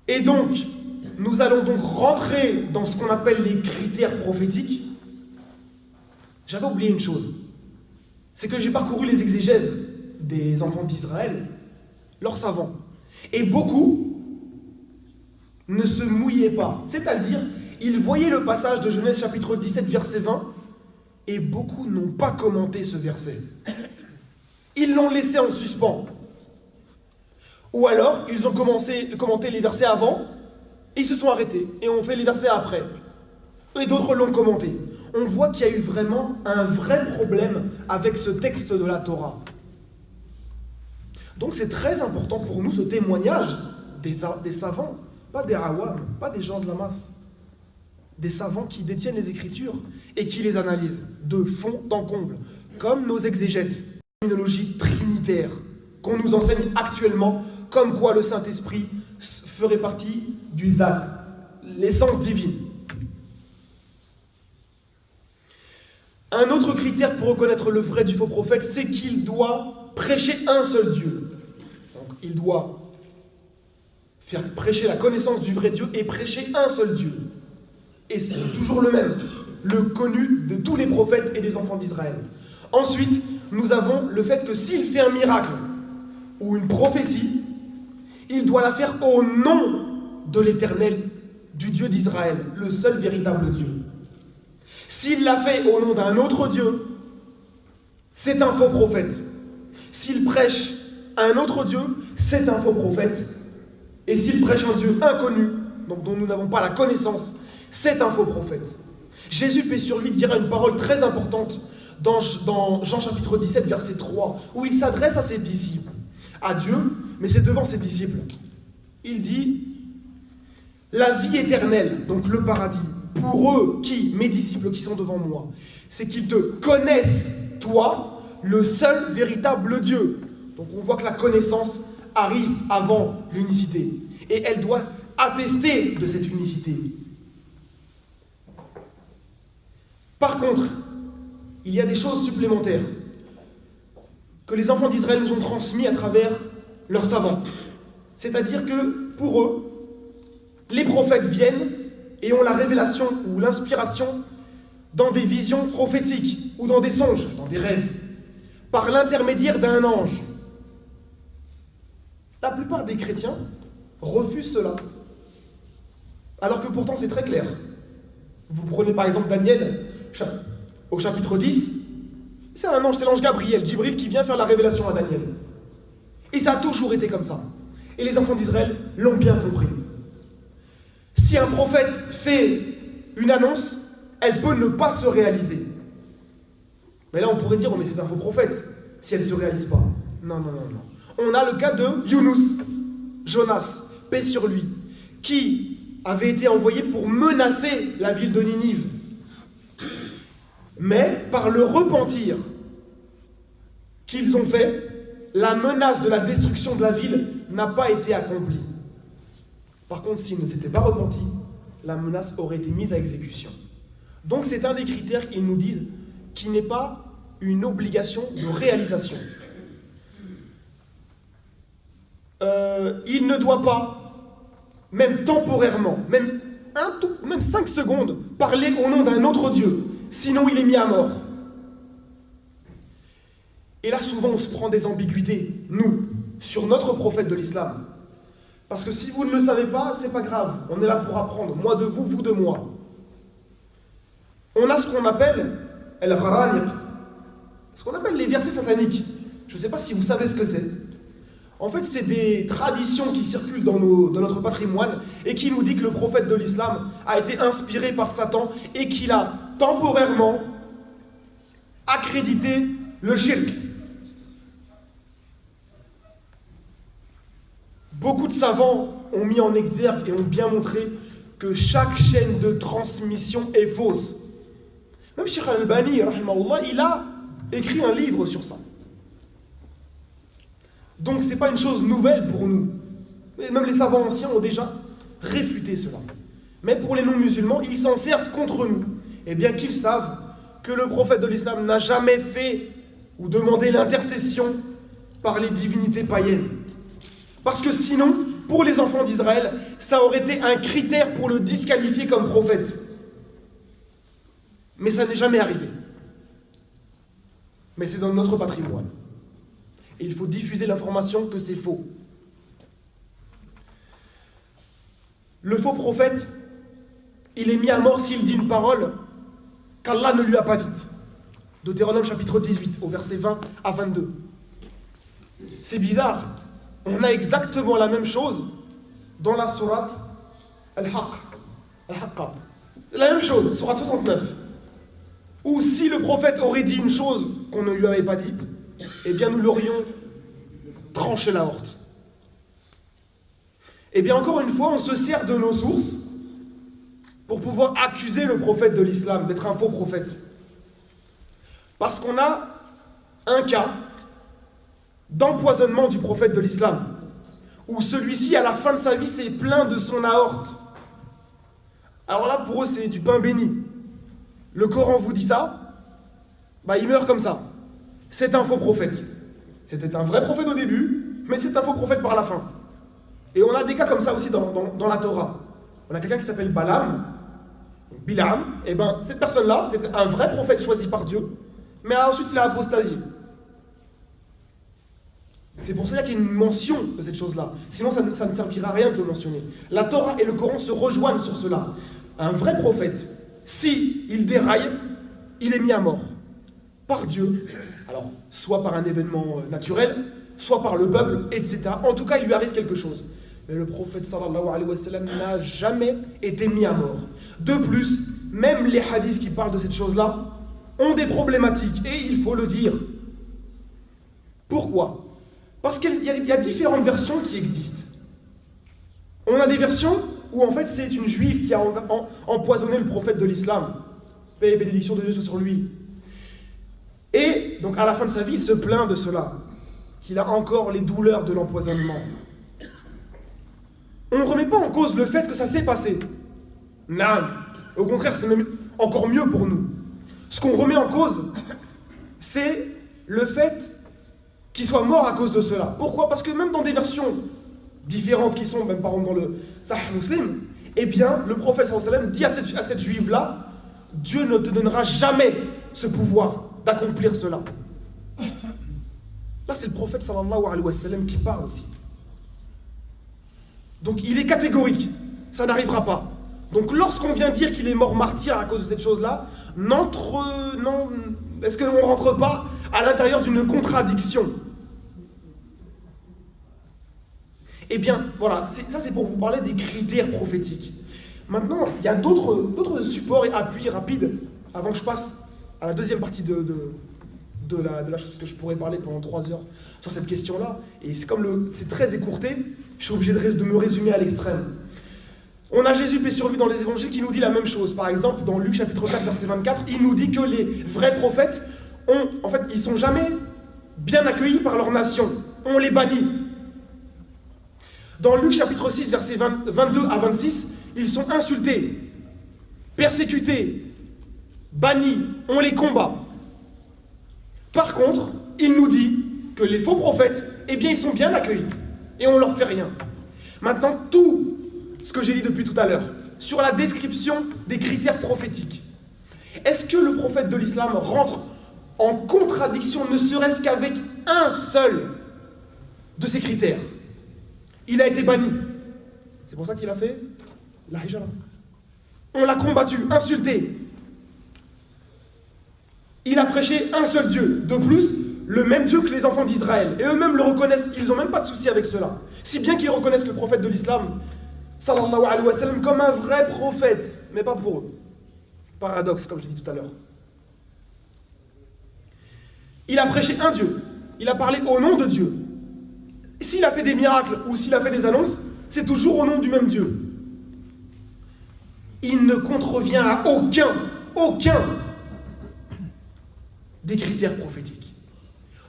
Et donc, nous allons donc rentrer dans ce qu'on appelle les critères prophétiques. J'avais oublié une chose, c'est que j'ai parcouru les exégèses des enfants d'Israël, leurs savants, et beaucoup ne se mouillaient pas, c'est-à-dire, ils voyaient le passage de Genèse chapitre 17, verset 20, et beaucoup n'ont pas commenté ce verset. Ils l'ont laissé en suspens. Ou alors, ils ont commenté les versets avant, et ils se sont arrêtés, et ont fait les versets après. Et d'autres l'ont commenté. On voit qu'il y a eu vraiment un vrai problème avec ce texte de la Torah. Donc c'est très important pour nous ce témoignage des savants, pas des awam, pas des gens de la masse. Des savants qui détiennent les Écritures et qui les analysent de fond en comble, comme nos exégètes. Terminologie trinitaire qu'on nous enseigne actuellement, comme quoi le Saint-Esprit ferait partie du Dhat, l'essence divine. Un autre critère pour reconnaître le vrai du faux prophète, c'est qu'il doit prêcher un seul Dieu. Donc il doit faire prêcher la connaissance du vrai Dieu et prêcher un seul Dieu. Et c'est toujours le même, le connu de tous les prophètes et des enfants d'Israël. Ensuite, nous avons le fait que s'il fait un miracle ou une prophétie, il doit la faire au nom de l'Éternel, du Dieu d'Israël, le seul véritable Dieu. S'il l'a fait au nom d'un autre Dieu, c'est un faux prophète. S'il prêche un autre Dieu, c'est un faux prophète. Et s'il prêche un Dieu inconnu, donc dont nous n'avons pas la connaissance, c'est un faux prophète. Jésus, paix sur lui, dira une parole très importante dans Jean chapitre 17, verset 3, où il s'adresse à ses disciples, à Dieu, mais c'est devant ses disciples. Il dit, la vie éternelle, donc le paradis, pour eux, mes disciples qui sont devant moi, c'est qu'ils te connaissent, toi, le seul véritable Dieu. Donc on voit que la connaissance arrive avant l'unicité, et elle doit attester de cette unicité. Par contre, il y a des choses supplémentaires que les enfants d'Israël nous ont transmis à travers leurs savants. C'est-à-dire que, pour eux, les prophètes viennent et ont la révélation ou l'inspiration dans des visions prophétiques ou dans des songes, dans des rêves, par l'intermédiaire d'un ange. La plupart des chrétiens refusent cela, alors que pourtant c'est très clair. Vous prenez par exemple Daniel, au chapitre 10, c'est un ange, c'est l'ange Gabriel, Djibril, qui vient faire la révélation à Daniel. Et ça a toujours été comme ça. Et les enfants d'Israël l'ont bien compris. Si un prophète fait une annonce, elle peut ne pas se réaliser. Mais là, on pourrait dire, oh, mais c'est un faux prophète, si elle ne se réalise pas. Non, non, non, non. On a le cas de Younous, Jonas, paix sur lui, qui avait été envoyé pour menacer la ville de Ninive. Mais, par le repentir qu'ils ont fait, la menace de la destruction de la ville n'a pas été accomplie. Par contre, s'ils ne s'étaient pas repentis, la menace aurait été mise à exécution. Donc c'est un des critères qu'ils nous disent qui n'est pas une obligation de réalisation. Il ne doit pas, même temporairement, même 5 secondes, parler au nom d'un autre Dieu, sinon il est mis à mort. Et là, souvent, on se prend des ambiguïtés, nous, sur notre prophète de l'islam. Parce que si vous ne le savez pas, c'est pas grave. On est là pour apprendre. Moi de vous, vous de moi. On a ce qu'on appelle el-gharaniq, ce qu'on appelle les versets sataniques. Je ne sais pas si vous savez ce que c'est. En fait, c'est des traditions qui circulent dans notre patrimoine et qui nous dit que le prophète de l'islam a été inspiré par Satan et qu'il a temporairement accrédité le shirk. Beaucoup de savants ont mis en exergue et ont bien montré que chaque chaîne de transmission est fausse. Même Cheikh Al-Albani, rahimahullah, il a écrit un livre sur ça. Donc ce n'est pas une chose nouvelle pour nous. Même les savants anciens ont déjà réfuté cela. Mais pour les non-musulmans, ils s'en servent contre nous. Et bien qu'ils savent que le prophète de l'islam n'a jamais fait ou demandé l'intercession par les divinités païennes. Parce que sinon, pour les enfants d'Israël, ça aurait été un critère pour le disqualifier comme prophète. Mais ça n'est jamais arrivé. Mais c'est dans notre patrimoine. Et il faut diffuser l'information que c'est faux. Le faux prophète, il est mis à mort s'il dit une parole qu'Allah ne lui a pas dite. Deutéronome chapitre 18, au verset 20 à 22. C'est bizarre. On a exactement la même chose dans la sourate Al-Haqqa. La même chose, sourate 69. Où si le prophète aurait dit une chose qu'on ne lui avait pas dite, eh bien nous l'aurions tranché la horte. Eh bien encore une fois, on se sert de nos sources pour pouvoir accuser le prophète de l'islam d'être un faux prophète. Parce qu'on a un cas d'empoisonnement du prophète de l'islam, où celui-ci, à la fin de sa vie, s'est plaint de son aorte. Alors là, pour eux, c'est du pain béni. Le Coran vous dit ça, il meurt comme ça. C'est un faux prophète. C'était un vrai prophète au début, mais c'est un faux prophète par la fin. Et on a des cas comme ça aussi dans la Torah. On a quelqu'un qui s'appelle Bilam, et cette personne-là, c'était un vrai prophète choisi par Dieu, mais ensuite il a apostasié. C'est pour cela qu'il y a une mention de cette chose-là. Sinon, ça ne servira à rien de le mentionner. La Torah et le Coran se rejoignent sur cela. Un vrai prophète, si il déraille, il est mis à mort par Dieu. Alors, soit par un événement naturel, soit par le peuple, etc. En tout cas, il lui arrive quelque chose. Mais le prophète sallallahu alayhi wa sallam n'a jamais été mis à mort. De plus, même les hadiths qui parlent de cette chose-là ont des problématiques, et il faut le dire. Pourquoi ? Parce qu'il y a différentes versions qui existent. On a des versions où en fait c'est une juive qui a empoisonné le prophète de l'islam. Paix et bénédiction de Dieu soit sur lui. Et donc à la fin de sa vie, il se plaint de cela, qu'il a encore les douleurs de l'empoisonnement. On ne remet pas en cause le fait que ça s'est passé. Non. Au contraire, c'est même encore mieux pour nous. Ce qu'on remet en cause, c'est le fait qu'il soit mort à cause de cela. Pourquoi ? Parce que même dans des versions différentes qui sont, même par exemple dans le Sahih Muslim, eh bien, le prophète sallallahu alayhi wa sallam dit à cette juive-là, Dieu ne te donnera jamais ce pouvoir d'accomplir cela. Là, c'est le prophète sallallahu alayhi wa sallam qui parle aussi. Donc, il est catégorique. Ça n'arrivera pas. Donc, lorsqu'on vient dire qu'il est mort martyr à cause de cette chose-là, est-ce qu'on ne rentre pas à l'intérieur d'une contradiction ? Eh bien, voilà, ça c'est pour vous parler des critères prophétiques. Maintenant, il y a d'autres supports et appuis rapides, avant que je passe à la deuxième partie de la chose que je pourrais parler pendant 3 heures sur cette question-là. Et c'est très écourté, je suis obligé de me résumer à l'extrême. On a Jésus, paix sur lui, dans les évangiles qui nous dit la même chose. Par exemple, dans Luc chapitre 4, verset 24, il nous dit que les vrais prophètes, ils sont jamais bien accueillis par leur nation. On les bannit. Dans Luc chapitre 6, verset 22 à 26, ils sont insultés, persécutés, bannis, on les combat. Par contre, il nous dit que les faux prophètes, ils sont bien accueillis et on ne leur fait rien. Maintenant, tout ce que j'ai dit depuis tout à l'heure, sur la description des critères prophétiques, est-ce que le prophète de l'islam rentre en contradiction, ne serait-ce qu'avec un seul de ces critères ? Il a été banni. C'est pour ça qu'il a fait la hijra. On l'a combattu, insulté. Il a prêché un seul Dieu. De plus, le même Dieu que les enfants d'Israël. Et eux-mêmes le reconnaissent. Ils n'ont même pas de souci avec cela. Si bien qu'ils reconnaissent le prophète de l'islam, sallallahu alayhi wa sallam, comme un vrai prophète. Mais pas pour eux. Paradoxe, comme je l'ai dit tout à l'heure. Il a prêché un Dieu. Il a parlé au nom de Dieu. S'il a fait des miracles ou s'il a fait des annonces, c'est toujours au nom du même Dieu. Il ne contrevient à aucun des critères prophétiques.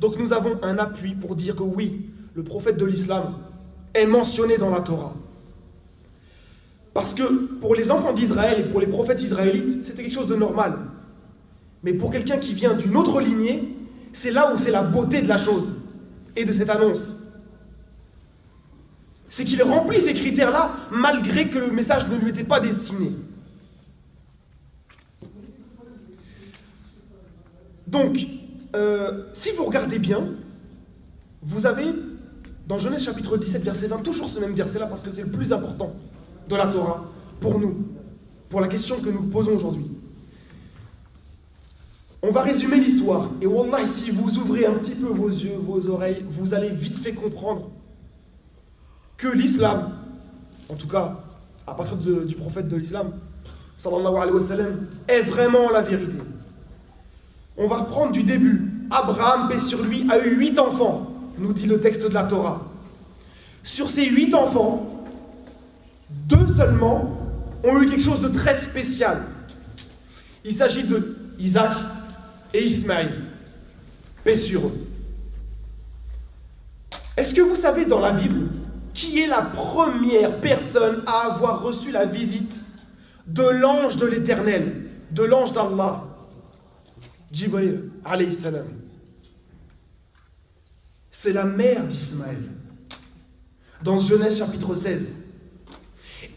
Donc nous avons un appui pour dire que oui, le prophète de l'islam est mentionné dans la Torah. Parce que pour les enfants d'Israël et pour les prophètes israélites, c'était quelque chose de normal. Mais pour quelqu'un qui vient d'une autre lignée, c'est là où c'est la beauté de la chose et de cette annonce. c'est qu'il remplit ces critères-là, malgré que le message ne lui était pas destiné. Donc, si vous regardez bien, vous avez, dans Genèse chapitre 17, verset 20, toujours ce même verset-là, parce que c'est le plus important de la Torah, pour nous, pour la question que nous posons aujourd'hui. On va résumer l'histoire, et wallah, si vous ouvrez un petit peu vos yeux, vos oreilles, vous allez vite fait comprendre que l'islam, en tout cas, à partir du prophète de l'islam, sallallahu alayhi wa sallam, est vraiment la vérité. On va reprendre du début. Abraham, paix sur lui, a eu 8 enfants, nous dit le texte de la Torah. Sur ces 8 enfants, 2 seulement ont eu quelque chose de très spécial. Il s'agit de Isaac et Ismaël, paix sur eux. Est-ce que vous savez dans la Bible qui est la première personne à avoir reçu la visite de l'ange de l'Éternel, de l'ange d'Allah, Jibril alayhi salam? C'est la mère d'Ismaël, dans Genèse chapitre 16.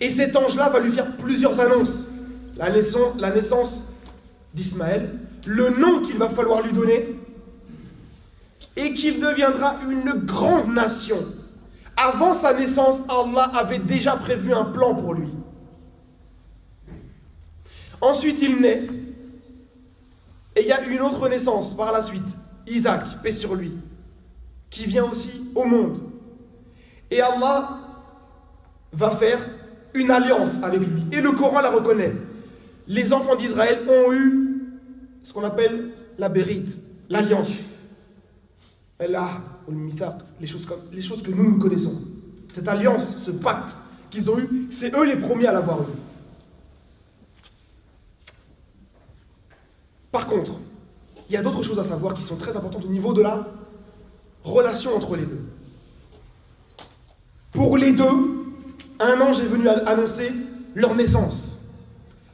Et cet ange-là va lui faire plusieurs annonces. La naissance d'Ismaël, le nom qu'il va falloir lui donner, et qu'il deviendra une grande nation. Avant sa naissance, Allah avait déjà prévu un plan pour lui. Ensuite, il naît, et il y a une autre naissance par la suite, Isaac, paix sur lui, qui vient aussi au monde. Et Allah va faire une alliance avec lui. Et le Coran la reconnaît. Les enfants d'Israël ont eu ce qu'on appelle la bérite, l'alliance. Les choses que nous connaissons. Cette alliance, ce pacte qu'ils ont eu, c'est eux les premiers à l'avoir eu. Par contre, il y a d'autres choses à savoir qui sont très importantes au niveau de la relation entre les deux. Pour les deux, un ange est venu annoncer leur naissance.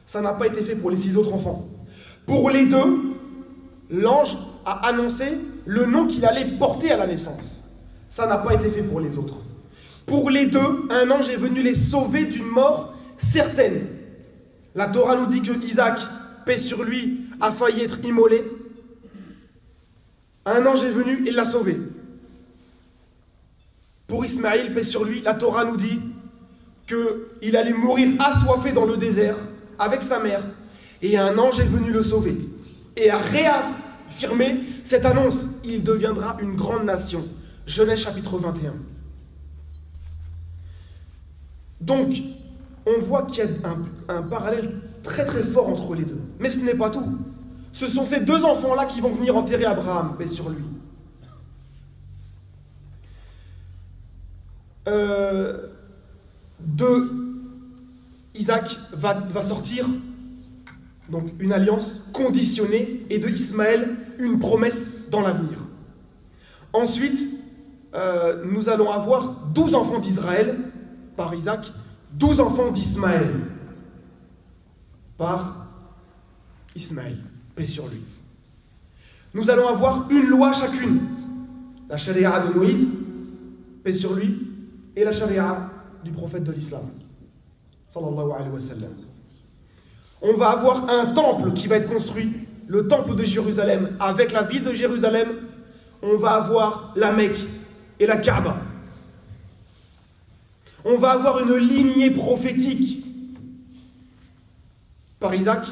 Ça n'a pas été fait pour les 6 autres enfants. Pour les deux, l'ange a annoncé le nom qu'il allait porter à la naissance. Ça n'a pas été fait pour les autres. Pour les deux, un ange est venu les sauver d'une mort certaine. La Torah nous dit que Isaac, paix sur lui, a failli être immolé. Un ange est venu et l'a sauvé. Pour Ismaël, paix sur lui, la Torah nous dit qu'il allait mourir assoiffé dans le désert avec sa mère. Et un ange est venu le sauver et a réaffirmé cette annonce. Il deviendra une grande nation. Genèse chapitre 21. Donc, on voit qu'il y a un parallèle très très fort entre les deux. Mais ce n'est pas tout. Ce sont ces 2 enfants-là qui vont venir enterrer Abraham, paix sur lui. De Isaac va sortir donc une alliance conditionnée, et de Ismaël une promesse dans l'avenir. Ensuite, nous allons avoir 12 enfants d'Israël par Isaac, 12 enfants d'Ismaël par Ismaël, paix sur lui. Nous allons avoir une loi chacune, la charia de Moïse, paix sur lui, et la charia du prophète de l'islam, sallallahu alayhi wa sallam. On va avoir un temple qui va être construit, le temple de Jérusalem, avec la ville de Jérusalem. On va avoir la Mecque et la Kaaba. On va avoir une lignée prophétique par Isaac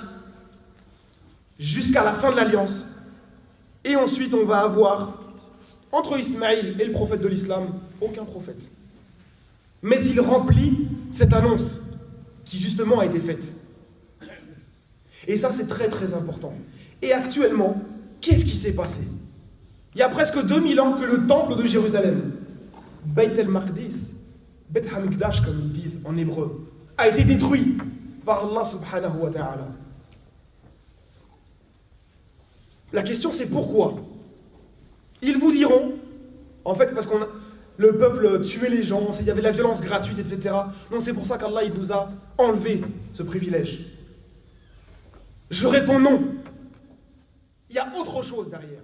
jusqu'à la fin de l'alliance. Et ensuite, on va avoir, entre Ismaël et le prophète de l'islam, aucun prophète. Mais il remplit cette annonce qui justement a été faite. Et ça, c'est très très important. Et actuellement, qu'est-ce qui s'est passé? Il y a presque 2000 ans que le temple de Jérusalem, Beit el-Maqdis, Beit Hamikdash comme ils disent en hébreu, a été détruit par Allah subhanahu wa ta'ala. La question c'est pourquoi? Ils vous diront, en fait parce que le peuple tuait les gens, il y avait de la violence gratuite, etc. Non, c'est pour ça qu'Allah il nous a enlevé ce privilège. Je réponds non. Il y a autre chose derrière.